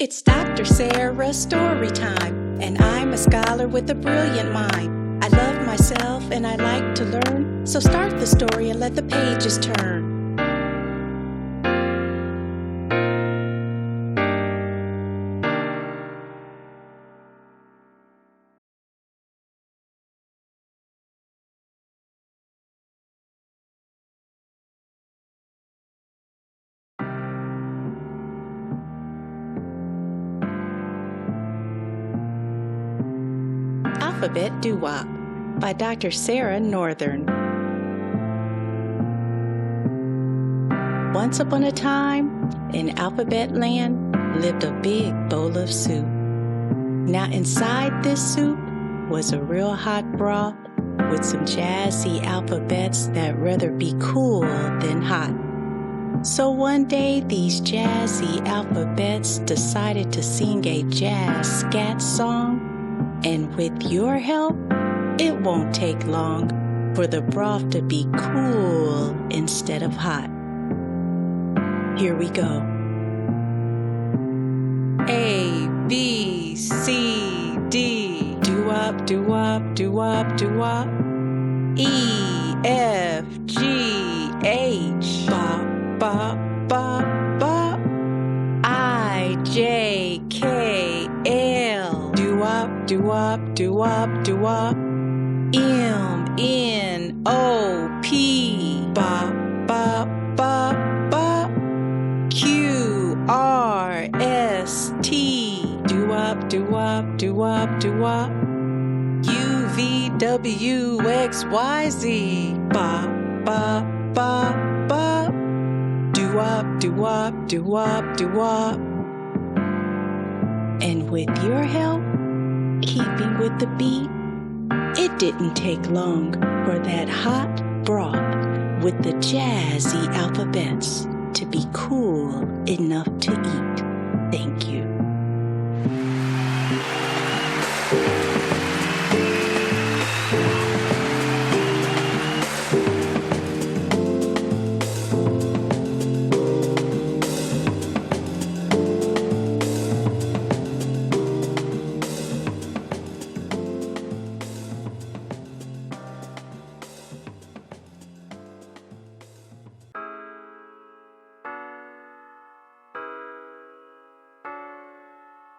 It's Dr. Sara Storytime, and I'm a scholar with a brilliant mind. I love myself and I like to learn, so start the story and let the pages turn. Alphabet Doo Wop by Dr. Sara Northern. Once upon a time, in alphabet land, lived a big bowl of soup. Now inside this soup was a real hot broth with some jazzy alphabets that rather be cool than hot. So one day these jazzy alphabets decided to sing a jazz scat song. And with your help, it won't take long for the broth to be cool instead of hot. Here we go. A, B, C, D. Doo wop, doo wop, doo wop, doo wop. E, F, G, H. Bop, bop, bop, bop. I, J, K, L. Doo wop, doo wop, doo wop, doo wop. M, N, O, P. Bop, bop, bop, bop. Q, R, S, T. Doo wop, doo wop, doo wop, doo wop. U, V, W, X, Y, Z. Bop, bop, bop, bop. Doo wop, doo wop, doo wop, doo wop. And with your help, keeping with the beat, it didn't take long for that hot broth with the jazzy alphabets to be cool enough to